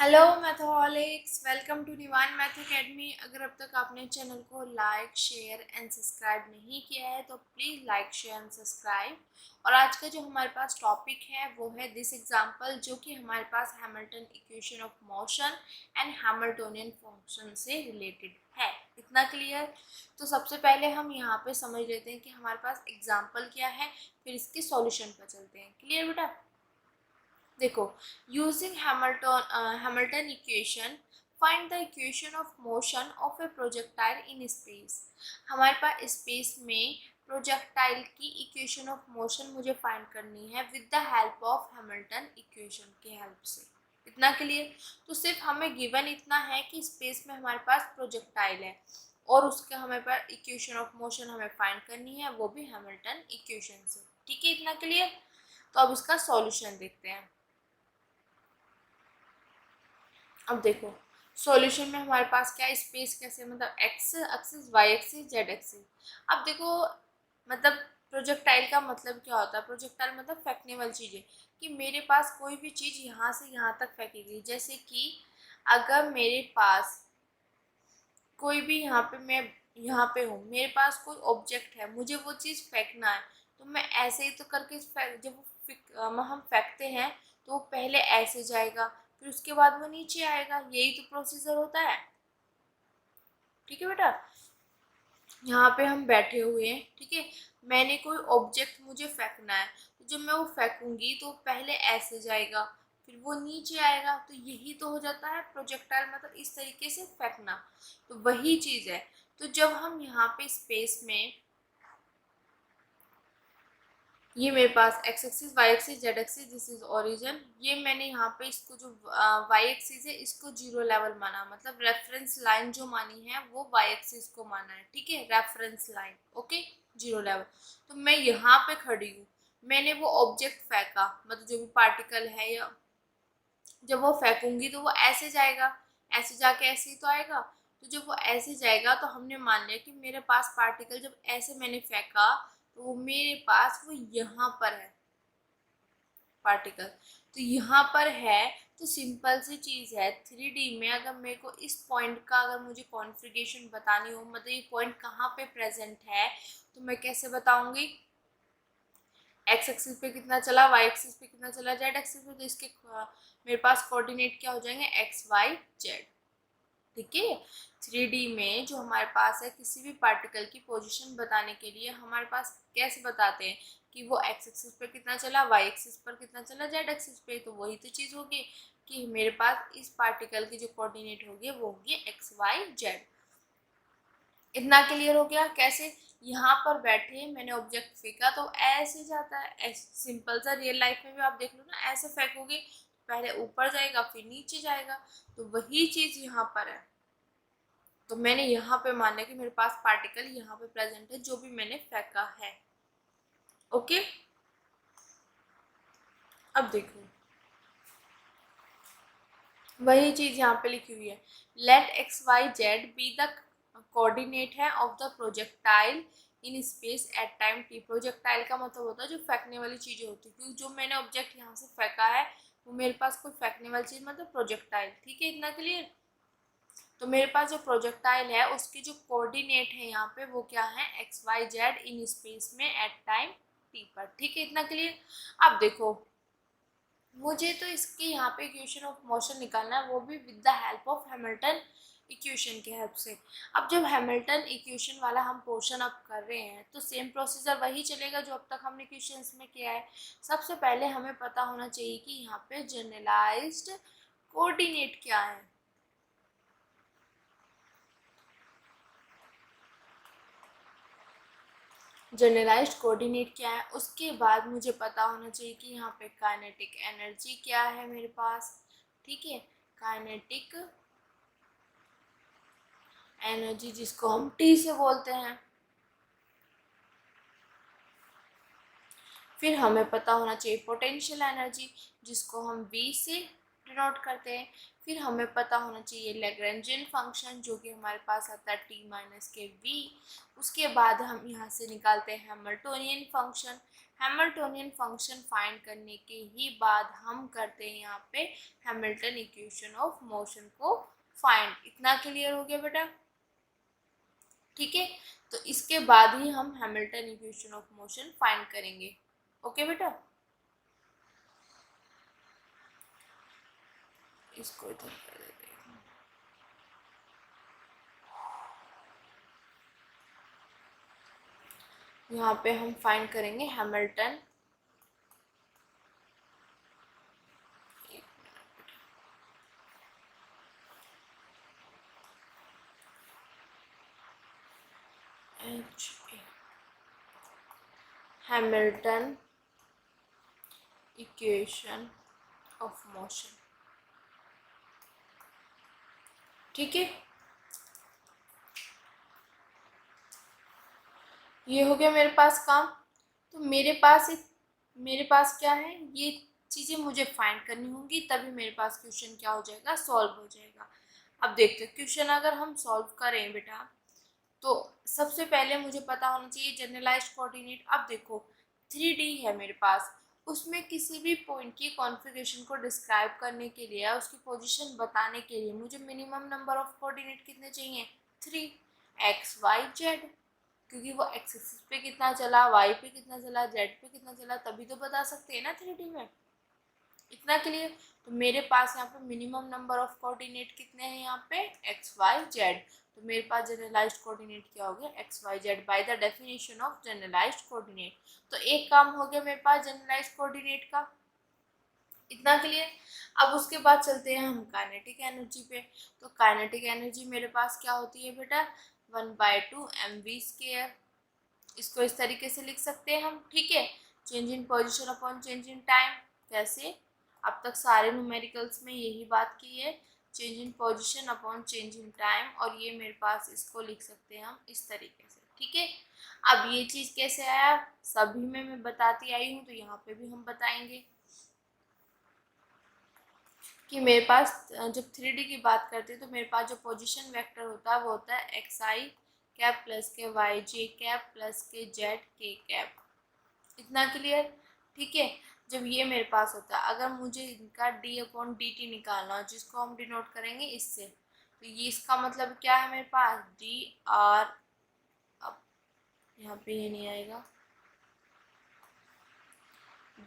Hello Mathaholics, welcome to Nivaan math academy. अगर अब तक आपने चैनल को लाइक शेयर एंड सब्सक्राइब नहीं किया है तो please like share and subscribe. और आज का जो हमारे पास टॉपिक है वो है दिस एग्जांपल, जो कि हमारे पास Hamilton equation of motion and Hamiltonian function से रिलेटेड है। इतना क्लियर? तो सबसे पहले हम यहाँ पे समझ लेते हैं कि हमारे पास एग्जाम्पल क्या है, फिर इसके सॉल्यूशन पर चलते हैं। क्लियर बेटा? देखो, using Hamilton equation find the equation of motion of a projectile in space. हमारे पास स्पेस में प्रोजेक्टाइल की इक्वेशन ऑफ मोशन मुझे फाइंड करनी है with the help of Hamilton equation के हेल्प से। इतना क्लियर? तो सिर्फ हमें गिवन इतना है कि स्पेस में हमारे पास प्रोजेक्टाइल है और उसके हमें पर इक्वेशन ऑफ मोशन हमें फाइंड करनी है, वो भी हैमिल्टन इक्वेशन से। ठीक है, इतना क्लियर? तो अब इसका सॉल्यूशन देखते हैं। अब देखो, सॉल्यूशन में हमारे पास क्या है, स्पेस कैसे, मतलब X axis, Y axis, Z axis. अब देखो, मतलब प्रोजेक्टाइल का मतलब क्या होता है? प्रोजेक्टाइल मतलब फेंकने वाली चीज़ें, कि मेरे पास कोई भी चीज़ यहाँ से यहाँ तक फेंकी गई। जैसे कि अगर मेरे पास कोई भी, यहाँ पे मैं यहाँ पे हूँ, मेरे पास कोई ऑब्जेक्ट है, मुझे वो चीज़ फेंकना है, तो मैं ऐसे ही तो करके जब हम फेंकते हैं तो वो पहले ऐसे जाएगा, फिर उसके बाद वो नीचे आएगा। यही तो प्रोसीजर होता है। ठीक है बेटा? यहाँ पे हम बैठे हुए हैं, ठीक है, मैंने कोई ऑब्जेक्ट मुझे फेंकना है, तो जब मैं वो फेंकूंगी तो पहले ऐसे जाएगा, फिर वो नीचे आएगा। तो यही तो हो जाता है प्रोजेक्टाइल, मतलब इस तरीके से फेंकना। तो वही चीज़ है। तो जब हम यहाँ पे स्पेस में, ये मेरे पास X axis, Y axis, Z axis, this is origin. ये मैंने यहाँ पे इसको जो वाई एक्सिस है इसको जीरो लेवल माना, मतलब रेफरेंस लाइन जो मानी है वो वाई एक्सिस को माना है। ठीक है, reference line, okay, zero level. तो मैं यहाँ पे खड़ी हूँ, मैंने वो ऑब्जेक्ट फेंका, मतलब जो भी पार्टिकल है, या जब वो फेंकूंगी तो वो ऐसे जाएगा, ऐसे जाके ऐसे ही तो आएगा। तो जब वो ऐसे जाएगा तो हमने मान लिया कि मेरे पास पार्टिकल जब ऐसे मैंने फेंका तो वो मेरे पास वो यहाँ पर है पार्टिकल। तो यहाँ पर है, तो सिंपल सी चीज़ है। 3D में अगर मेरे को इस पॉइंट का, अगर मुझे कॉन्फ़िगरेशन बतानी हो, मतलब ये पॉइंट कहाँ पे प्रेजेंट है, तो मैं कैसे बताऊंगी? एक्स एक्सिस पे कितना चला, वाई एक्सिस पे कितना चला, जेड एक्सिस पे। तो इसके मेरे पास कोऑर्डिनेट क्या हो जाएंगे? X Y Z. ठीक है, 3D में जो हमारे पास है, किसी भी पार्टिकल की पोजीशन बताने के लिए हमारे पास कैसे बताते हैं कि वो एक्स एक्सिस पे कितना चला, वाई एक्सिस पर कितना चला, जेड एक्सिस पे। तो वही तो चीज़ होगी कि मेरे पास इस पार्टिकल की जो कोऑर्डिनेट होगी वो होगी एक्स वाई जेड। इतना क्लियर हो गया? कैसे? यहाँ पर बैठे मैंने ऑब्जेक्ट फेंका तो ऐसे जाता है, ऐसे सिंपल सा। रियल लाइफ में भी आप देख लो ना, ऐसे फेंकोगे पहले ऊपर जाएगा फिर नीचे जाएगा। तो वही चीज़ यहाँ पर है। तो मैंने यहाँ पे माना कि मेरे पास पार्टिकल यहाँ पे प्रेजेंट है जो भी मैंने फेंका है। ओके, अब देखो, वही चीज यहाँ पे लिखी हुई है। Let X Y Z be the coordinate है of the projectile in space at time T. Projectile का मतलब होता है जो फेंकने वाली चीजें होती है, क्योंकि जो मैंने ऑब्जेक्ट यहाँ से फेंका है वो मेरे पास कोई फेंकने वाली चीज, मतलब प्रोजेक्टाइल। ठीक है, इतना क्लियर? तो मेरे पास जो प्रोजेक्टाइल है उसकी जो कोऑर्डिनेट है यहाँ पे वो क्या है? X Y Z in space में एट टाइम टी पर। ठीक है, इतना क्लियर? अब देखो, मुझे तो इसके यहाँ पे इक्वेशन ऑफ मोशन निकालना है, वो भी with the help of Hamilton equation के हेल्प से। अब जब हैमिल्टन इक्वेशन वाला हम पोर्शन अब कर रहे हैं तो सेम प्रोसीजर वही चलेगा जो अब तक हमने इक्वेशंस में किया है। सबसे पहले हमें पता होना चाहिए कि यहाँ पे जनरलाइज्ड कोऑर्डिनेट क्या है। जनरलाइज्ड कोऑर्डिनेट क्या है, उसके बाद मुझे पता होना चाहिए कि यहाँ पे काइनेटिक एनर्जी क्या है मेरे पास। ठीक है, काइनेटिक एनर्जी जिसको हम टी से बोलते हैं। फिर हमें पता होना चाहिए पोटेंशियल एनर्जी जिसको हम वी से डिनोट करते हैं। फिर हमें पता होना चाहिए लैग्रेंजियन फंक्शन जो कि हमारे पास आता है टी माइनस के वी। उसके बाद हम यहाँ से निकालते हैं Hamiltonian function. Hamiltonian function find करने के ही बाद हम करते हैं यहाँ पे हैमिल्टन इक्वेशन ऑफ मोशन को फाइंड। इतना क्लियर हो गया बेटा? ठीक है, तो इसके बाद ही हम Hamilton equation of motion find करेंगे। ओके बेटा, इसको इधर कर देते हैं। यहाँ पे हम फाइंड करेंगे Hamilton, Hamilton equation of motion. ठीक है, ये हो गया मेरे पास काम। तो मेरे पास क्या है, ये चीज़ें मुझे फाइंड करनी होंगी, तभी मेरे पास क्वेश्चन क्या हो जाएगा, सॉल्व हो जाएगा। अब देखते हैं क्वेश्चन अगर हम सॉल्व करें बेटा, तो सबसे पहले मुझे पता होना चाहिए जनरलाइज्ड कोऑर्डिनेट। अब देखो 3D है मेरे पास, उसमें किसी भी पॉइंट की कॉन्फ़िगरेशन को डिस्क्राइब करने के लिए या उसकी पोजीशन बताने के लिए मुझे मिनिमम नंबर ऑफ कोऑर्डिनेट कितने चाहिए, 3, एक्स वाई जेड, क्योंकि वो एक्स एक्सिस पे कितना चला, वाई पे कितना चला, जेड पे कितना चला, तभी तो बता सकते हैं ना 3D में। इतना क्लियर? तो मेरे पास यहाँ पे मिनिमम नंबर ऑफ कोऑर्डिनेट कितने हैं, यहाँ पे एक्स वाई जेड। तो मेरे पास जनरलाइज्ड कोऑर्डिनेट क्या हो गया, X Y Z by the definition of generalised coordinate. तो एक काम हो गया मेरे पास जनरलाइज्ड कोऑर्डिनेट का। इतना क्लियर? अब उसके बाद चलते हैं हम काइनेटिक एनर्जी पे। तो काइनेटिक एनर्जी मेरे पास क्या होती है बेटा, 1/2 mv²। इसको इस तरीके से लिख सकते हैं हम। ठीक है, change in position upon change in time. कैसे? अब तक सारे न्यूमेरिकल्स में यही बात की है, change in position upon change in time. और ये मेरे पास इसको लिख सकते हैं हम इस तरीके से। ठीक है, अब ये चीज़ कैसे आया, सभी में मैं बताती आई हूँ, तो यहाँ पे भी हम बताएंगे कि मेरे पास जब 3D की बात करते हैं तो मेरे पास जो पोजीशन वेक्टर होता है वो होता है एक्स आई कैप प्लस के वाई जे कैप प्लस के जेड के कैप। इतना क्लियर? ठीक है, जब ये मेरे पास होता है, अगर मुझे इनका d/dt निकालना हो, जिसको हम डिनोट करेंगे इससे, तो ये इसका मतलब क्या है, मेरे पास dr, अब यहाँ पे ये नहीं आएगा,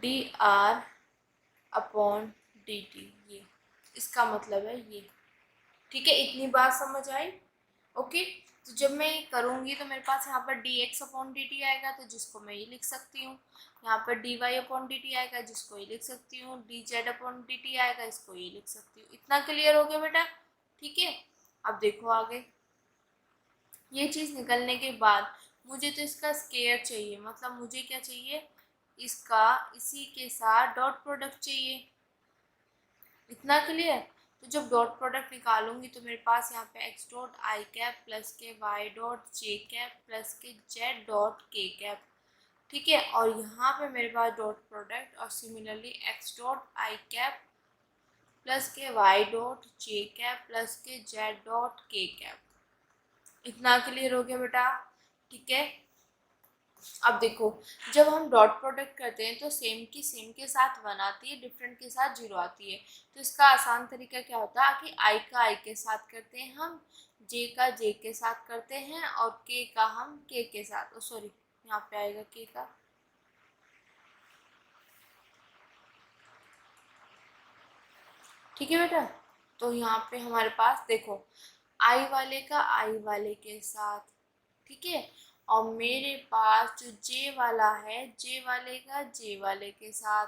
dr/dt, ये इसका मतलब है ये। ठीक है, इतनी बात समझ आई? ओके, तो जब मैं ये करूँगी तो मेरे पास यहाँ पर dx/dt आएगा, तो जिसको मैं ये लिख सकती हूँ। यहाँ पर dy/dt आएगा, जिसको ये लिख सकती हूँ। dz/dt आएगा, इसको ये लिख सकती हूँ। इतना क्लियर हो गया बेटा? ठीक है, अब देखो आगे, ये चीज़ निकलने के बाद मुझे तो इसका स्केयर चाहिए, मतलब मुझे क्या चाहिए, इसका इसी के साथ डॉट प्रोडक्ट चाहिए। इतना क्लियर? तो जब डॉट प्रोडक्ट निकालूंगी तो मेरे पास यहाँ पे X dot I cap plus के Y dot J cap plus के जेड डॉट के कैप। ठीक है, और यहाँ पे मेरे पास डॉट प्रोडक्ट और similarly X dot I cap plus के Y dot J cap plus के जेड डॉट के कैप। इतना क्लियर हो गया बेटा? ठीक है, अब देखो, जब हम डॉट प्रोडक्ट करते हैं तो सेम की सेम के साथ 1 आती है, डिफरेंट के साथ 0 आती है। तो इसका आसान तरीका क्या होता है कि आई का आई के साथ करते हैं हम, जे का जे के साथ करते हैं, और के का हम के साथ, सॉरी यहाँ पे आएगा के का, ठीक है बेटा? तो यहाँ पे हमारे पास देखो, आई वाले का आई वाले के साथ, ठीक है, और मेरे पास जो जे वाला है, जे वाले का जे वाले के साथ,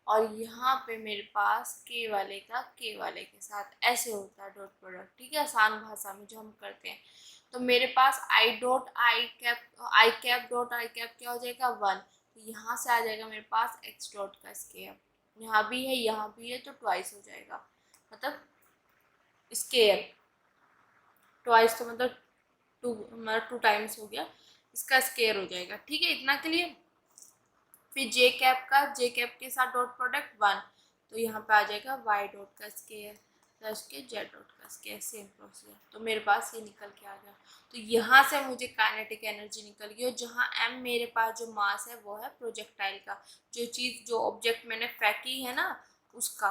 और यहाँ पे मेरे पास के वाले का के वाले के साथ। ऐसे होता है डॉट प्रोडक्ट। ठीक है, आसान भाषा में जो हम करते हैं। तो मेरे पास I dot I cap dot I cap क्या हो जाएगा, 1। तो यहाँ से आ जाएगा मेरे पास एक्स डॉट का स्केयर, यहाँ भी है यहाँ भी है, तो ट्वाइस हो जाएगा, मतलब स्केयर ट्वाइस, तो मतलब मतलब 2 टाइम्स हो गया, इसका स्केयर हो जाएगा। ठीक है, इतना क्लियर? फिर जे कैप के साथ डॉट प्रोडक्ट 1, तो यहाँ पे आ जाएगा वाई डॉट का स्केयर। प्लस के जेड डॉट का के सेम प्रोसीजर। तो मेरे पास ये निकल के आ गया। तो यहाँ से मुझे काइनेटिक एनर्जी निकल गई और जहाँ m मेरे पास जो मास है वो है प्रोजेक्टाइल का, जो चीज़ जो ऑब्जेक्ट मैंने फेंकी है ना उसका।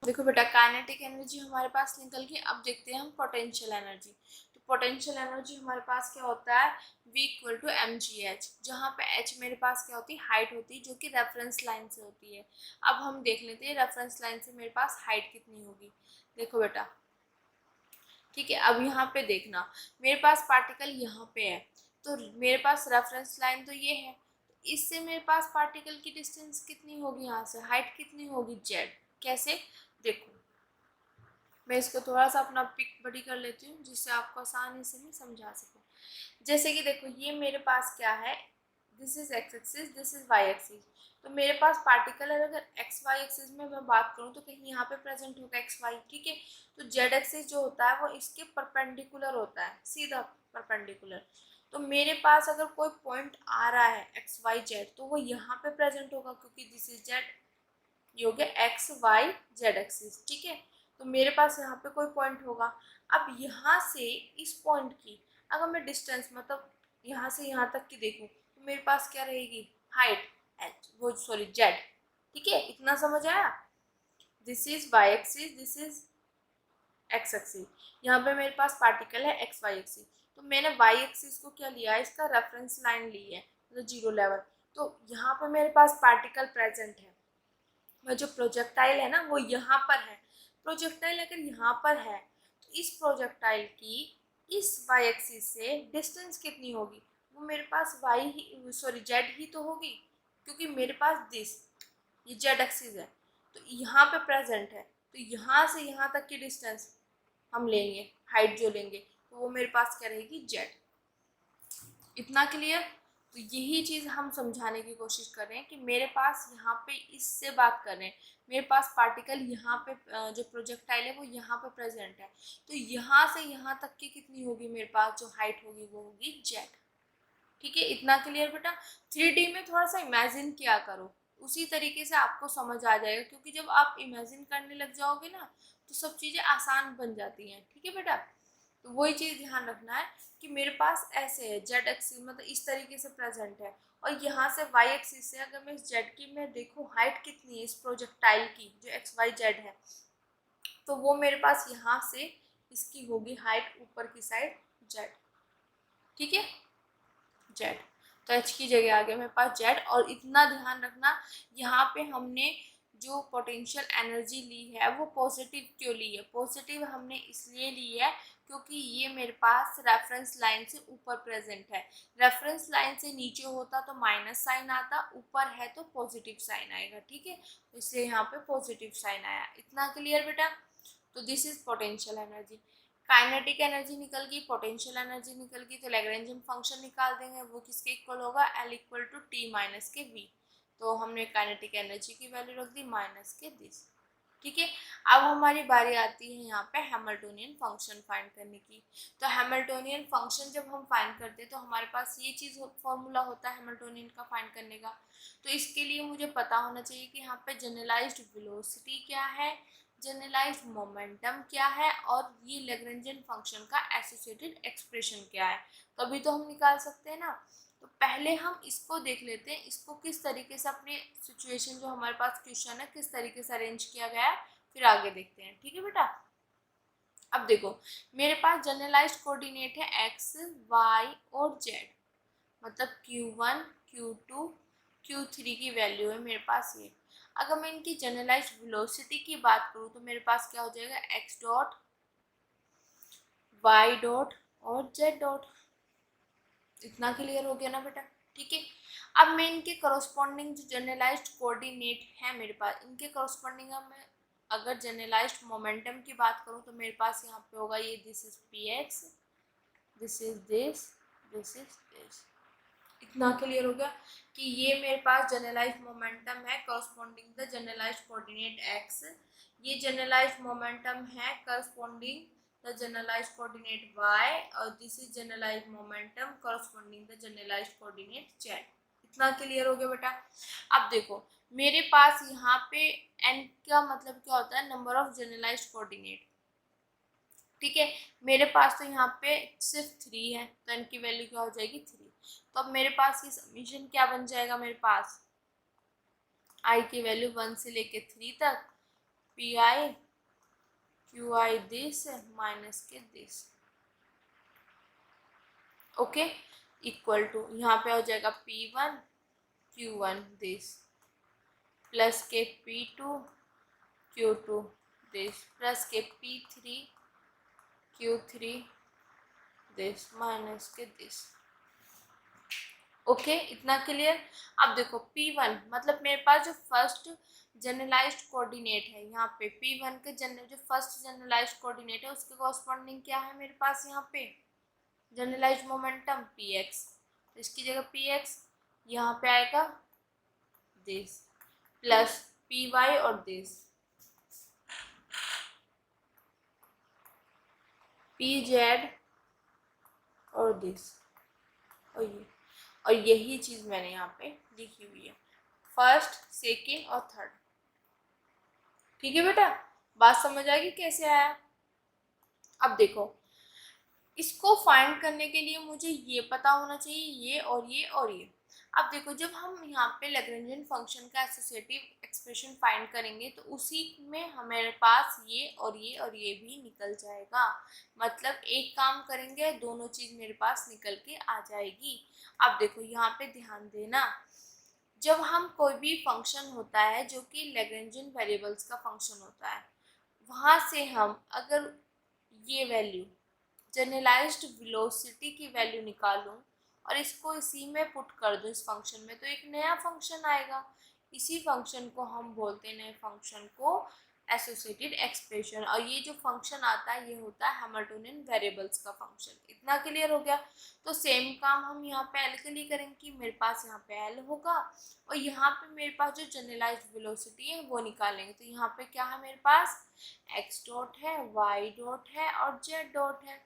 देखो बेटा काइनेटिक एनर्जी हमारे पास निकल गई। अब देखते हैं हम पोटेंशियल एनर्जी। तो पोटेंशियल एनर्जी हमारे पास क्या होता है, V equal to M G H, जहाँ पे h मेरे पास क्या होती है, हाइट होती है, जो कि रेफरेंस लाइन से होती है। अब हम देख लेते हैं रेफरेंस लाइन से मेरे पास हाइट कितनी होगी। देखो बेटा ठीक है, अब यहाँ पे देखना मेरे पास पार्टिकल यहाँ पे है, तो मेरे पास रेफरेंस लाइन तो ये है, तो इससे मेरे पास पार्टिकल की डिस्टेंस कितनी होगी, यहाँ से हाइट कितनी होगी, जेड। कैसे, देखो मैं इसको थोड़ा सा अपना पिक बड़ी कर लेती हूँ जिससे आपको आसानी से मैं समझा सकूँ। जैसे कि देखो ये मेरे पास क्या है, this is X axis, this is Y axis. तो मेरे पास पार्टिकल अगर एक्स वाई एक्सिस में मैं बात करूँ तो कहीं यहाँ पे प्रेजेंट होगा एक्स वाई, ठीक है। तो जेड एक्सिस जो होता है वो इसके परपेंडिकुलर होता है, सीधा परपेंडिकुलर। तो मेरे पास अगर कोई पॉइंट आ रहा है एक्स वाई जेड तो वो यहाँ पे प्रेजेंट होगा, क्योंकि दिस इज जेड, ये हो गया एक्स वाई जेड एक्सिस, ठीक है। तो मेरे पास यहाँ पे कोई पॉइंट होगा। अब यहाँ से इस पॉइंट की अगर मैं डिस्टेंस मतलब यहाँ से यहाँ तक की देखूँ तो मेरे पास क्या रहेगी, हाइट एच, वो सॉरी जेड, ठीक है। इतना समझ आया। This is Y axis, this is X axis. यहाँ पे मेरे पास पार्टिकल है एक्स वाई एक्सिस, तो मैंने वाई एक्सिस को क्या लिया है, इसका रेफरेंस लाइन ली है, मतलब जीरो लेवल। तो यहाँ पे मेरे पास पार्टिकल प्रेजेंट है, वह जो प्रोजेक्टाइल है ना वो यहाँ पर है। प्रोजेक्टाइल अगर यहाँ पर है तो इस प्रोजेक्टाइल की इस वाई एक्सिस से डिस्टेंस कितनी होगी, वो मेरे पास वाई ही सॉरी जेड ही तो होगी, क्योंकि मेरे पास दिस ये जेड एक्सिस है तो यहाँ पे प्रेजेंट है। तो यहाँ से यहाँ तक की डिस्टेंस हम लेंगे, हाइट जो लेंगे तो वो मेरे पास क्या रहेगी, जेड। इतना क्लियर। तो यही चीज़ हम समझाने की कोशिश कर रहे हैं कि मेरे पास यहाँ पे इससे बात कर रहे हैं, मेरे पास पार्टिकल यहाँ पे जो प्रोजेक्टाइल है वो यहाँ पे प्रेजेंट है, तो यहाँ से यहाँ तक की कितनी होगी, मेरे पास जो हाइट होगी वो होगी जेड। ठीक है, इतना क्लियर बेटा। 3D में थोड़ा सा इमेजिन किया करो, उसी तरीके से आपको समझ आ जाएगा, क्योंकि जब आप इमेजिन करने लग जाओगे ना तो सब चीज़ें आसान बन जाती हैं, ठीक है बेटा। तो वही चीज़ ध्यान रखना है कि मेरे पास ऐसे है जेड एक्सिस, मतलब इस तरीके से प्रेजेंट है, और यहाँ से वाई एक्सिस से अगर मैं इस जेड की मैं देखूँ हाइट कितनी है इस प्रोजेक्टाइल की जो एक्स वाई जेड है, तो वो मेरे पास यहाँ से इसकी होगी हाइट ऊपर की साइड जेड, ठीक है, जेड। तो एच की जगह आ गया मेरे पास जेड। और इतना ध्यान रखना यहाँ पे हमने जो पोटेंशियल एनर्जी ली है वो पॉजिटिव क्यों ली है, पॉजिटिव हमने इसलिए ली है क्योंकि ये मेरे पास रेफरेंस लाइन से ऊपर प्रेजेंट है। रेफरेंस लाइन से नीचे होता तो माइनस साइन आता, ऊपर है तो पॉजिटिव साइन आएगा, ठीक है। इसलिए यहाँ पे पॉजिटिव साइन आया। इतना क्लियर बेटा। तो this is potential energy. Kinetic energy निकल गई, पोटेंशियल एनर्जी निकल गई, तो लैग्रेंजियन फंक्शन निकाल देंगे, वो किसके इक्वल होगा, L equal to T minus के वी। तो हमने काइनेटिक एनर्जी की वैल्यू रख दी माइनस के दिस, ठीक है। अब हमारी बारी आती है यहाँ पे हैमिल्टोनियन फंक्शन फाइंड करने की। तो हैमिल्टोनियन फंक्शन जब हम फाइंड करते हैं तो हमारे पास ये चीज़ फॉर्मूला होता है हैमिल्टोनियन का फाइंड करने का। तो इसके लिए मुझे पता होना चाहिए कि यहाँ पे जनरलाइज्ड वेलोसिटी क्या है, जनरलाइज्ड मोमेंटम क्या है, और ये लैग्रेंजियन फंक्शन का एसोसिएटेड एक्सप्रेशन क्या है, तभी तो हम निकाल सकते हैं ना। तो पहले हम इसको देख लेते हैं, इसको किस तरीके से अपने सिचुएशन जो हमारे पास क्वेश्चन है किस तरीके से अरेंज किया गया है, फिर आगे देखते हैं, ठीक है बेटा। अब देखो मेरे पास जनरलाइज्ड कोऑर्डिनेट है एक्स वाई और जेड, मतलब Q1 Q2 Q3 की वैल्यू है मेरे पास ये। अगर मैं इनकी जनरलाइज्ड वेलोसिटी की बात करूँ तो मेरे पास क्या हो जाएगा, एक्स डॉट वाई डॉट और जेड डॉट। इतना क्लियर हो गया ना बेटा, ठीक है। अब मैं इनके करस्पॉन्डिंग जो जनरलाइज्ड कोऑर्डिनेट है मेरे पास, इनके करस्पॉन्डिंग मैं अगर जनरलाइज्ड मोमेंटम की बात करूँ तो मेरे पास यहाँ पे होगा ये, this is P X, this is this, this is this. इतना क्लियर हो गया कि ये मेरे पास जनरलाइज्ड मोमेंटम है corresponding the generalized coordinate X, ये जनरलाइज्ड मोमेंटम है corresponding the generalized coordinate Y, और this is generalized momentum corresponding the generalized coordinate Z. इतना क्लियर हो गया बेटा। अब देखो मेरे पास यहाँ पे n का मतलब क्या होता है, नंबर ऑफ जनरलाइज्ड कोऑर्डिनेट। ठीक है, मेरे पास तो यहाँ पे सिर्फ 3 है, तो इनकी वैल्यू क्या हो जाएगी 3। तो अब मेरे पास ये समीशन क्या बन जाएगा, मेरे पास आई की वैल्यू 1 से लेके 3 तक, P I Q I this minus के दिस, ओके, इक्वल टू यहाँ पे हो जाएगा P1 Q1 दिस प्लस के P2 Q2 दिस प्लस के P3 Q3 दिस माइनस के दिस, ओके, इतना क्लियर। अब देखो P1 मतलब मेरे पास जो फर्स्ट जनरलाइज्ड कोऑर्डिनेट है यहाँ पे, P1 के जो फर्स्ट जनरलाइज्ड कोऑर्डिनेट है उसके कॉरस्पॉन्डिंग क्या है मेरे पास यहाँ पे, जनरलाइज्ड मोमेंटम Px, तो इसकी जगह Px यहाँ पे आएगा दिस प्लस Py और दिस Pz और दिस और यही चीज मैंने यहाँ पे लिखी हुई है, फर्स्ट सेकेंड और थर्ड। ठीक है बेटा, बात समझ आएगी कैसे आया। अब देखो, इसको फाइंड करने के लिए मुझे ये पता होना चाहिए, ये और ये और ये। अब देखो, जब हम यहाँ पे लैग्रेंजियन फंक्शन का एसोसिएटिव एक्सप्रेशन फाइंड करेंगे तो उसी में हमारे पास ये और ये और ये भी निकल जाएगा, मतलब एक काम करेंगे दोनों चीज मेरे पास निकल के आ जाएगी। अब देखो यहाँ पे ध्यान देना, जब हम कोई भी फंक्शन होता है जो कि लैग्रेंजियन वेरिएबल्स का फंक्शन होता है, वहाँ से हम अगर ये वैल्यू जनरलाइज्ड वेलोसिटी की वैल्यू निकालूं और इसको इसी में पुट कर दूं इस फंक्शन में, तो एक नया फंक्शन आएगा। इसी फंक्शन को हम बोलते हैं, नए फंक्शन को एसोसिएटेड एक्सप्रेशन, और ये जो फंक्शन आता है ये होता है हैमिल्टोनियन वेरिएबल्स का फंक्शन। इतना क्लियर हो गया। तो सेम काम हम यहाँ पे एल के लिए करेंगे कि मेरे पास यहाँ पे एल होगा और यहाँ पे मेरे पास जो जनरलाइज्ड वेलोसिटी है वो निकालेंगे। तो यहाँ पे क्या है, मेरे पास एक्स डॉट है, वाई डॉट है और जेड डॉट है,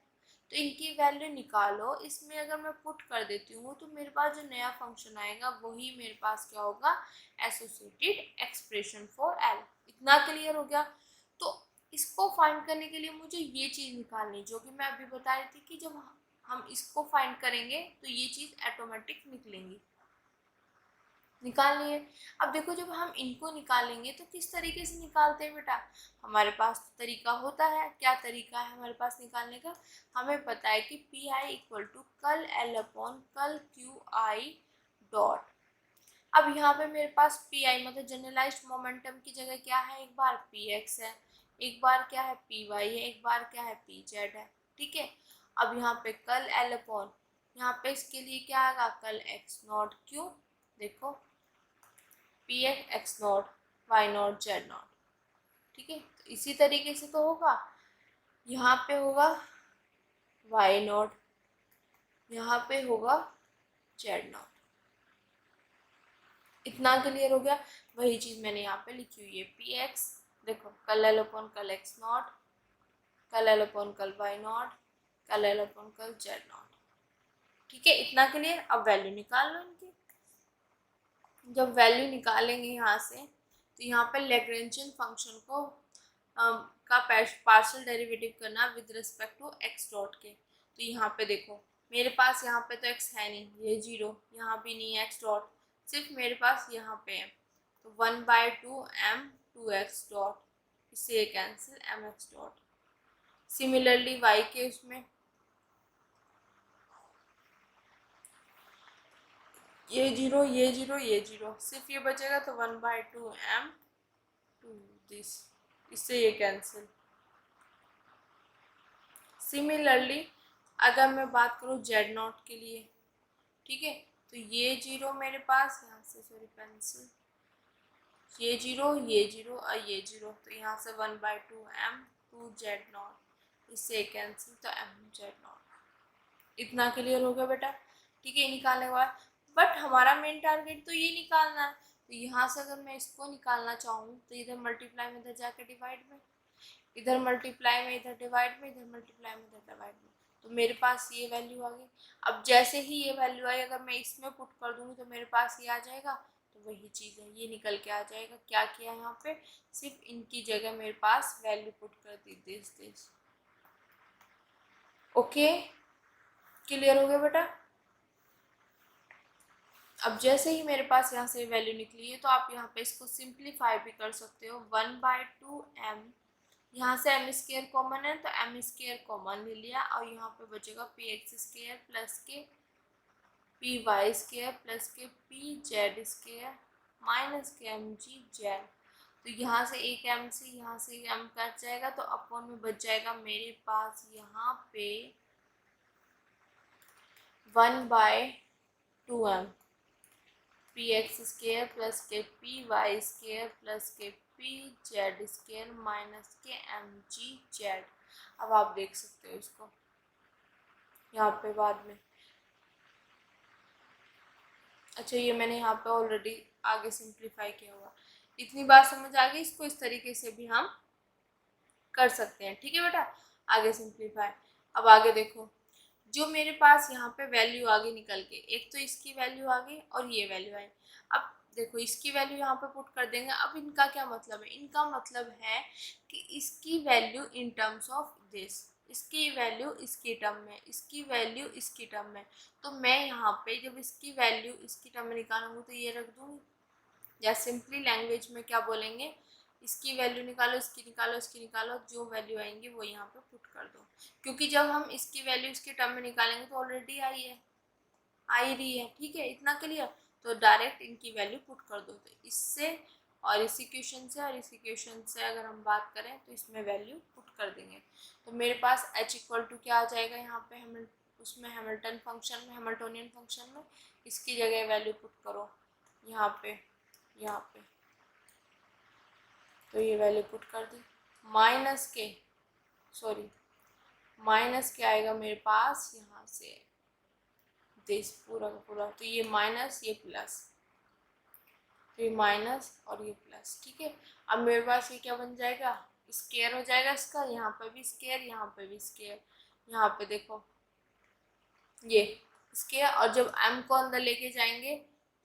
तो इनकी वैल्यू निकालो। इसमें अगर मैं पुट कर देती हूँ तो मेरे पास जो नया फंक्शन आएगा वही मेरे पास क्या होगा, एसोसिएटेड एक्सप्रेशन फॉर एल। इतना क्लियर हो गया। तो इसको फाइंड करने के लिए मुझे ये चीज़ निकालनी, जो कि मैं अभी बता रही थी कि जब हम इसको फाइंड करेंगे तो ये चीज़ ऑटोमेटिक निकलेंगी, निकालनी है। अब देखो, जब हम इनको निकालेंगे तो किस तरीके से निकालते हैं बेटा, हमारे पास तो तरीका होता है। क्या तरीका है हमारे पास निकालने का, हमें पता है कि पी आई इक्वल टू कल एल अपॉन कल क्यू आई डॉट। अब यहाँ पे मेरे पास पी आई मतलब जनरलाइज्ड मोमेंटम की जगह क्या है, एक बार पी एक्स है, एक बार क्या है पी वाई है, एक बार क्या है पी जेड है। ठीक है, अब यहाँ पे कल एल अपॉन, यहाँ पे इसके लिए क्या आएगा, कल एक्स नॉट क्यू, देखो P X naught Y naught Z naught. ठीक है, तो इसी तरीके से तो होगा, यहाँ पे होगा वाई नॉट, यहाँ पे होगा जेड नॉट। इतना क्लियर हो गया। वही चीज़ मैंने यहाँ पे लिखी हुई है, पी एक्स देखो कल एल अपॉन कल एक्स नॉट, कल एल अपॉन कल वाई नॉट, कल एल अपॉन कल जेड नॉट। ठीक है, इतना क्लियर। अब वैल्यू निकाल लो इनकी। जब वैल्यू निकालेंगे यहाँ से तो यहाँ पे लैग्रेंजियन फंक्शन को का पार्शियल डेरिवेटिव करना with respect to X dot के। तो यहाँ पे देखो, मेरे पास यहाँ पे तो एक्स है नहीं, ये जीरो, यहाँ भी नहीं है एक्स डॉट, सिर्फ मेरे पास यहाँ पे है, तो 1/2 एम 2x डॉट, इससे ये cancel M X dot. Similarly Y के उसमें ये जीरो ये जीरो ये जीरो, सिर्फ ये बचेगा, तो 1/2 एम टू दिस, इससे ये कैंसिल। सिमिलरली अगर मैं बात करूँ जेड नॉट के लिए, ठीक है, तो ये जीरो मेरे पास यहाँ से, सॉरी पेंसिल, ये जीरो और ये जीरो, तो यहाँ से 1/2 एम 2 जेड नॉट, इससे कैंसिल, तो एम जेड नॉट। इतना क्लियर हो गया बेटा। ठीक है, निकालने के बाद बट हमारा मेन टारगेट तो ये निकालना है, तो यहाँ से अगर मैं इसको निकालना चाहूँ तो इधर मल्टीप्लाई में, इधर जाके डिवाइड में, इधर मल्टीप्लाई में, इधर डिवाइड में, इधर मल्टीप्लाई में, इधर डिवाइड में, तो मेरे पास ये वैल्यू आ गई। अब जैसे ही ये वैल्यू आई अगर मैं इसमें पुट कर दूँगी तो मेरे पास ये आ जाएगा, तो वही चीज़ है, ये निकल के आ जाएगा। क्या किया यहाँ पे, सिर्फ इनकी जगह मेरे पास वैल्यू पुट कर दी, दिस ओके, क्लियर हो गया बेटा। अब जैसे ही मेरे पास यहाँ से वैल्यू निकली है तो आप यहाँ पे इसको सिंप्लीफाई भी कर सकते हो। 1/2m, यहाँ से एम स्केयर कॉमन है तो एम स्केयर कॉमन ले लिया और यहाँ पे बचेगा पी एक्स स्केयर प्लस के पी वाई स्केयर प्लस के पी जेड स्केयर माइनस के एम जी जेड। तो यहाँ से एक एम से यहाँ से एक एम कट जाएगा तो अपॉन में बच जाएगा मेरे पास यहाँ पे 1/2m P x square plus के पी वाई स्केयर प्लस के पी जेड स्केयर माइनस के एम जी जेड। अब आप देख सकते हो इसको यहाँ पे बाद में। अच्छा, ये मैंने यहाँ पे ऑलरेडी आगे सिंप्लीफाई किया हुआ। इतनी बात समझ आ गई, इसको इस तरीके से भी हम कर सकते हैं। ठीक है बेटा, आगे सिंप्लीफाई। अब आगे देखो, जो मेरे पास यहाँ पे वैल्यू आगे निकल के, एक तो इसकी वैल्यू आ गई और ये वैल्यू आई। अब देखो इसकी वैल्यू यहाँ पे पुट कर देंगे। अब इनका क्या मतलब है? इनका मतलब है कि इसकी value in terms of this, इसकी वैल्यू इसकी टर्म में, इसकी वैल्यू इसकी टर्म में। तो मैं यहाँ पे जब इसकी वैल्यू इसकी टर्म में निकालूंगी तो ये रख दूँगी, या सिंपली लैंग्वेज में क्या बोलेंगे, इसकी वैल्यू निकालो, इसकी निकालो, इसकी निकालो, जो वैल्यू आएंगी वो यहाँ पे पुट कर दो। क्योंकि जब हम इसकी वैल्यू इसके टर्म में निकालेंगे तो ऑलरेडी आई है, आ ही रही है। ठीक है, इतना क्लियर। तो डायरेक्ट इनकी वैल्यू पुट कर दो। तो इससे और इसी क्वेश्चन से और इसी क्वेश्चन से अगर हम बात करें तो इसमें वैल्यू पुट कर देंगे। तो मेरे पास h इक्वल टू क्या आ जाएगा यहाँ पे, उसमें हैमिल्टन फंक्शन में, हैमिल्टोनियन फंक्शन में इसकी जगह वैल्यू पुट करो यहाँ पे, यहाँ पे। तो ये वैल्यू पुट कर दी। माइनस के आएगा मेरे पास यहाँ से दिस पूरा का पूरा। तो ये माइनस, ये प्लस, तो ये माइनस और ये प्लस। ठीक है, अब मेरे पास ये क्या बन जाएगा, स्केयर हो जाएगा इसका, यहाँ पे भी स्केयर, यहाँ पे भी स्केयर। यहाँ पे देखो ये स्केयर, और जब m को अंदर लेके जाएंगे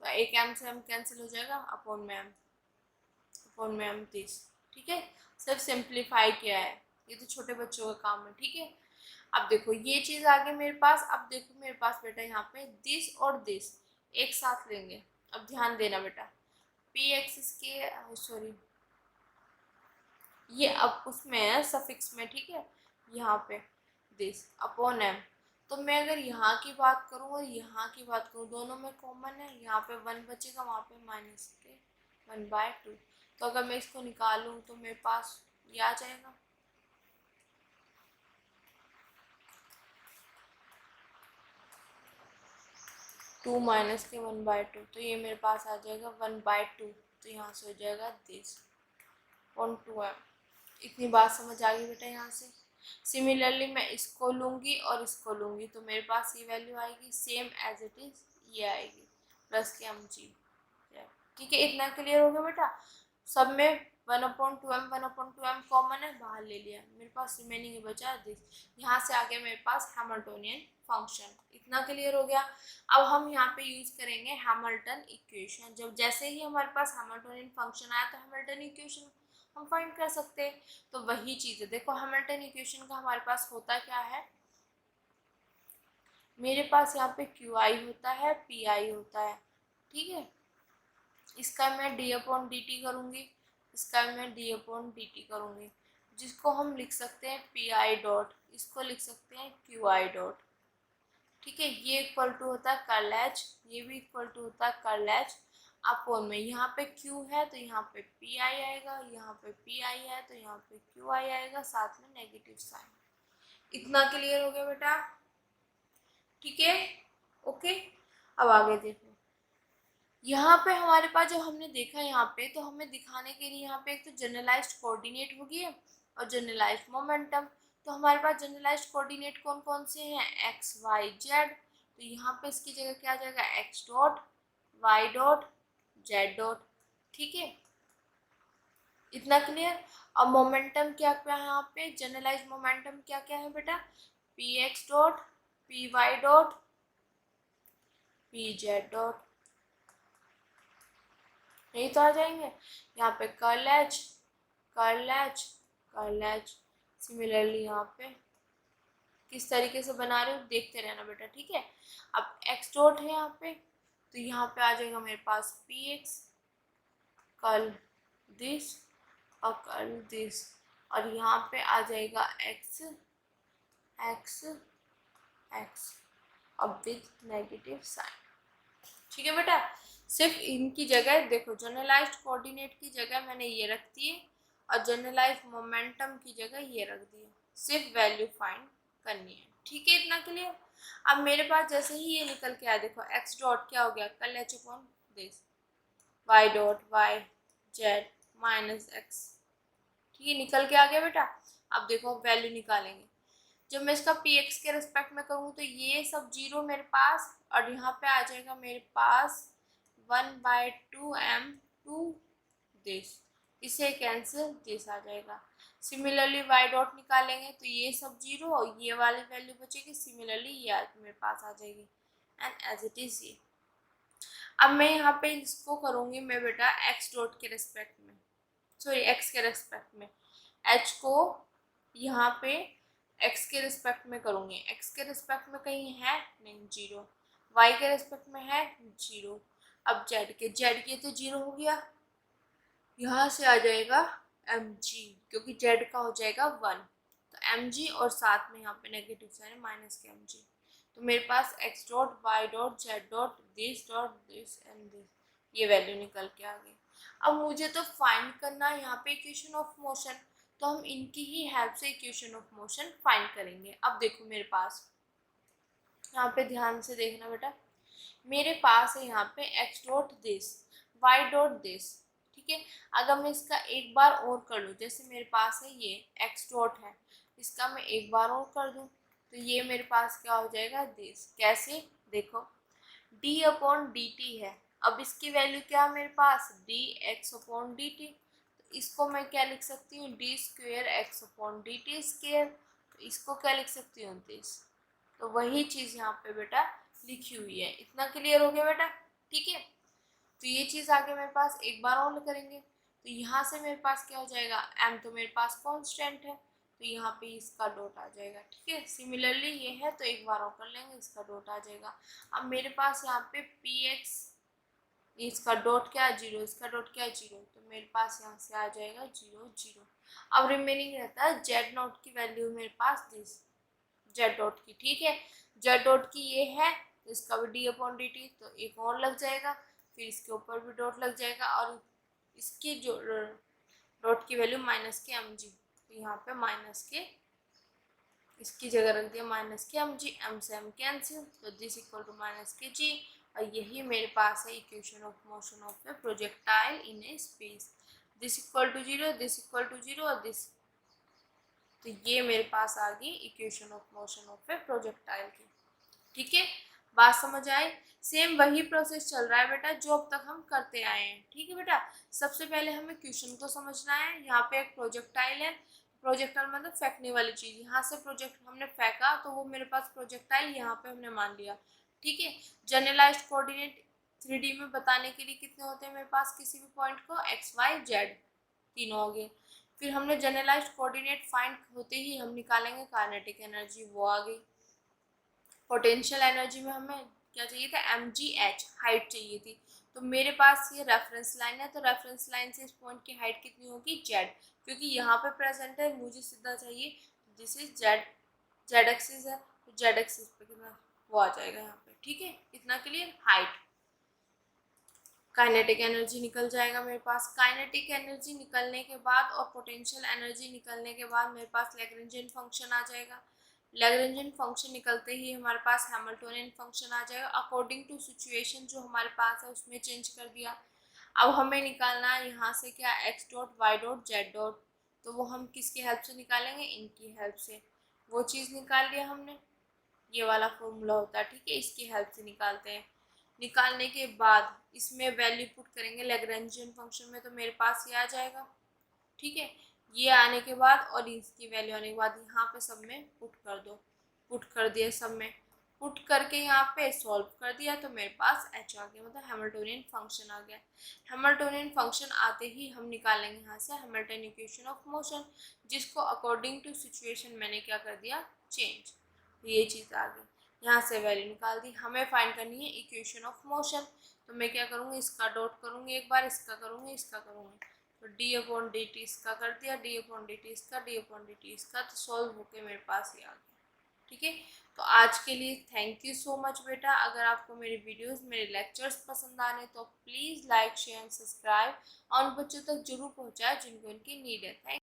तो एक m से m कैंसिल हो जाएगा, अपॉन में m दिस। ठीक है, सिर्फ सिंप्लीफाई किया है, ये तो छोटे बच्चों का काम है। ठीक है, अब देखो ये चीज़ आ गई मेरे पास। अब देखो मेरे पास बेटा यहाँ पे दिस और दिस एक साथ लेंगे। अब ध्यान देना बेटा, पी एक्स के ये अब उसमें है सफिक्स में। ठीक है, यहाँ पे दिस अपॉन एम। तो मैं अगर यहाँ की बात करूँ और यहाँ की बात करूँ, दोनों में कॉमन है, यहाँ पे 1 बचेगा, वहाँ पे माइनस के 1/2। तो अगर मैं इसको निकालूँ तो मेरे पास ये आ जाएगा, 2 माइनस के 1/2। तो ये मेरे पास आ जाएगा 1/2। तो यहाँ से हो जाएगा दिस ऑन 2m। इतनी बात समझ आ गई बेटा यहाँ से। सिमिलरली मैं इसको लूँगी और इसको लूँगी तो मेरे पास ये वैल्यू आएगी सेम एज इट इज़, ये आएगी प्लस के एम जी। ठीक है, इतना क्लियर हो गया बेटा। सब में 1/2m कॉमन है, बाहर ले लिया, मेरे पास रिमेनिंग बचा दिस। यहाँ से आगे मेरे पास हैमिल्टोनियन फंक्शन। इतना क्लियर हो गया। अब हम यहाँ पे यूज करेंगे हैमिल्टन इक्वेशन। जब जैसे ही हमारे पास हैमिल्टोनियन फंक्शन आया तो हैमिल्टन इक्वेशन हम फाइंड कर सकते हैं। तो वही चीज़ है, देखो हैमिल्टन इक्वेशन का हमारे पास होता क्या है, मेरे पास यहाँ पे क्यू आई होता है, पी आई होता है। ठीक है, इसका मैं डी अपॉन डी टी करूँगी, इसका मैं डी अपॉन डी टी करूँगी, जिसको हम लिख सकते हैं पी आई डॉट, इसको लिख सकते हैं क्यू आई डॉट। ठीक है, ये इक्वल टू होता है कर्ल एच, ये भी इक्वल टू होता है कर्ल एच अपॉन में, यहाँ पे क्यू है तो यहाँ पे पी आई आएगा, यहाँ पे पी आई है तो यहाँ पे क्यू आई आएगा, साथ में नेगेटिव साइन। इतना क्लियर हो गया बेटा? ठीक है, ओके। अब आगे देखो, यहाँ पे हमारे पास जो हमने देखा यहाँ पे, तो हमें दिखाने के लिए यहाँ पे एक तो जनरलाइज्ड कोऑर्डिनेट हो गया और जनरलाइज्ड मोमेंटम। तो हमारे पास जनरलाइज्ड कोऑर्डिनेट कौन कौन से हैं, एक्स वाई जेड। तो यहाँ पे इसकी जगह क्या आ जाएगा, X dot, Y dot, Z dot. ठीक है, इतना क्लियर। अब मोमेंटम क्या क्या है यहाँ पे, जनरलाइज्ड मोमेंटम क्या क्या है बेटा, P X dot, P Y dot, P Z dot, यही तो आ जाएंगे। यहाँ पे curl H, curl H, curl H. Similarly यहाँ पे किस तरीके से बना रही हूँ देखते रहना बेटा, ठीक है। अब एक्स डॉट है यहाँ पे, तो यहाँ पे आ जाएगा मेरे पास पी एक्स कर्ल दिस और कर्ल दिस, और यहाँ पे आ जाएगा एक्स एक्स एक्स अब विथ नेगेटिव साइन, ठीक है बेटा। सिर्फ इनकी जगह देखो, जनरलाइज्ड कोऑर्डिनेट की जगह मैंने ये रख दी है और जनरलाइज्ड मोमेंटम की जगह ये रख दी है, सिर्फ वैल्यू फाइंड करनी है, ठीक है। इतना क्लियर। अब मेरे पास जैसे ही ये निकल के आया, देखो एक्स डॉट क्या हो गया, curl H upon this, Y dot Y Z minus X, ठीक है, निकल के आ गया बेटा। अब देखो वैल्यू निकालेंगे, जब मैं इसका पी एक्स के रिस्पेक्ट में करूँ तो ये सब जीरो मेरे पास, और यहाँ पे आ जाएगा मेरे पास 1/2m टू दिस, इसे कैंसिल दिस आ जाएगा। सिमिलरली वाई डॉट निकालेंगे तो ये सब जीरो और ये वाली वैल्यू बचेगी, सिमिलरली ये मेरे पास आ जाएगी, एंड एज इट इज ये। अब मैं यहाँ पे इसको करूँगी मैं बेटा एक्स डॉट के रिस्पेक्ट में, सॉरी एक्स के रिस्पेक्ट में, एच को यहाँ पे एक्स के रिस्पेक्ट में करूँगी, एक्स के रिस्पेक्ट में कहीं है नहीं, जीरो, वाई के रिस्पेक्ट में है जीरो, अब जेड के तो जीरो हो गया, यहाँ से आ जाएगा एम जी, क्योंकि जेड का हो जाएगा 1, तो एम जी और साथ में यहाँ पे नेगेटिव साइन माइनस के एम जी, तो मेरे पास X dot Y dot Z dot this and this, ये वैल्यू निकल के आ गई। अब मुझे तो फाइंड करना है यहाँ पे इक्वेशन ऑफ मोशन, तो हम इनकी ही हेल्प से इक्वेशन ऑफ मोशन फाइंड करेंगे। अब देखो मेरे पास यहाँ पे ध्यान से देखना बेटा, मेरे पास है यहाँ पे X dot this Y dot this, ठीक है। अगर मैं इसका एक बार और कर लूँ, जैसे मेरे पास है ये एक्स डॉट है, इसका मैं एक बार और कर दूँ तो ये मेरे पास क्या हो जाएगा दिस, कैसे देखो डी अपॉन डी टी है, अब इसकी वैल्यू क्या है मेरे पास D X upon D T, तो इसको मैं क्या लिख सकती हूँ D square X upon D T square, तो इसको क्या लिख सकती हूँ दिस, तो वही चीज़ यहाँ पे बेटा लिखी हुई है। इतना क्लियर हो गया बेटा, ठीक है। तो ये चीज़ आगे मेरे पास एक बार और करेंगे, तो यहाँ से मेरे पास क्या हो जाएगा, एम तो मेरे पास कांस्टेंट है, तो यहाँ पे इसका डॉट आ जाएगा, ठीक है। सिमिलरली ये है तो एक बार और कर लेंगे, इसका डॉट आ जाएगा। अब मेरे पास यहाँ पे पी एक्स, इसका डॉट क्या है जीरो, इसका डॉट क्या है जीरो, तो मेरे पास यहाँ से आ जाएगा जीरो जीरो। अब रिमेनिंग रहता है जेड नॉट की वैल्यू मेरे पास दिस, जेड डॉट की, ठीक है। जेड डॉट की ये है तो इसका भी डी अपॉन डी टी, तो एक और लग जाएगा, फिर इसके ऊपर भी डॉट लग जाएगा, और इसकी जो डॉट की वैल्यू माइनस के एम जी, तो यहाँ पे माइनस के इसकी जगह रख दिया माइनस के एम जी, एम से एम कैंसिल, तो this equal to minus K G, और यही मेरे पास है equation of motion of a projectile in a space, this equal to zero, this equal to zero और दिस, तो ये मेरे पास आ गई equation of motion of a projectile की, ठीक है। बात समझ आए, सेम वही प्रोसेस चल रहा है बेटा जो अब तक हम करते आए हैं, ठीक है बेटा। सबसे पहले हमें क्वेश्चन को समझना है, यहाँ पे एक प्रोजेक्टाइल है, प्रोजेक्टाइल मतलब फेंकने वाली चीज़, यहाँ से प्रोजेक्ट हमने फेंका तो वो मेरे पास प्रोजेक्टाइल यहाँ पे हमने मान लिया, ठीक है। जनरलाइज्ड कोऑर्डिनेट 3D में बताने के लिए कितने होते हैं मेरे पास किसी भी पॉइंट को, एक्स वाई जेड तीनों हो गए। फिर हमने जनरलाइज्ड कोऑर्डिनेट फाइंड होते ही हम निकालेंगे काइनेटिक एनर्जी, वो आ गई। पोटेंशियल एनर्जी में हमें क्या चाहिए था, एम जी एच हाइट चाहिए थी, तो मेरे पास ये रेफरेंस लाइन है, तो रेफरेंस लाइन से इस पॉइंट की हाइट कितनी होगी जेड, क्योंकि यहाँ पे प्रेजेंट है मुझे सीधा चाहिए, this is Z, Z axis है, तो जेड एक्सिस पे कितना वो आ जाएगा यहाँ पे, ठीक है। इतना क्लियर। हाइट, काइनेटिक एनर्जी निकल जाएगा मेरे पास, काइनेटिक एनर्जी निकलने के बाद और पोटेंशियल एनर्जी निकलने के बाद मेरे पास लैग्रेंजियन फंक्शन आ जाएगा, लैग्रेंजियन फंक्शन निकलते ही हमारे पास हैमिल्टोनियन फंक्शन आ जाएगा, अकॉर्डिंग टू सिचुएशन जो हमारे पास है उसमें चेंज कर दिया। अब हमें निकालना है यहाँ से क्या, X dot Y dot Z dot, तो वो हम किसकी हेल्प से निकालेंगे, इनकी हेल्प से, वो चीज़ निकाल लिया हमने, ये वाला फॉर्मूला होता है, ठीक है, इसकी हेल्प से निकालते हैं। निकालने के बाद इसमें वैल्यू पुट करेंगे लैग्रेंजियन फंक्शन में, तो मेरे पास ये आ जाएगा, ठीक है। ये आने के बाद और इसकी वैल्यू आने के बाद यहाँ पे सब में पुट कर दो, पुट कर दिया सब में, पुट करके यहाँ पे सॉल्व कर दिया, तो मेरे पास एच आ गया, मतलब हैमिल्टोनियन फंक्शन आ गया। हैमिल्टोनियन फंक्शन आते ही हम निकालेंगे यहाँ से हैमिल्टन इक्वेशन ऑफ मोशन, जिसको अकॉर्डिंग टू सिचुएशन मैंने क्या कर दिया, चेंज। ये चीज़ आ गई, यहाँ से वैल्यू निकाल दी। हमें फाइंड करनी है इक्वेशन ऑफ मोशन, तो मैं क्या करूँगी, इसका डॉट करूँगी एक बार, इसका करूँगी, इसका करूँगी, तो डी अपॉन डी टी इसका कर दिया, डी अपॉन डी टी इसका, डी अपॉन डी टी इसका, तो सॉल्व होके मेरे पास ये आ गया। ठीक है, तो आज के लिए थैंक यू सो मच बेटा। अगर आपको मेरी वीडियोस, मेरे लेक्चर्स पसंद आने तो please like share and subscribe, और उन बच्चों तक जरूर पहुँचाए जिनको इनकी नीड है। थैंक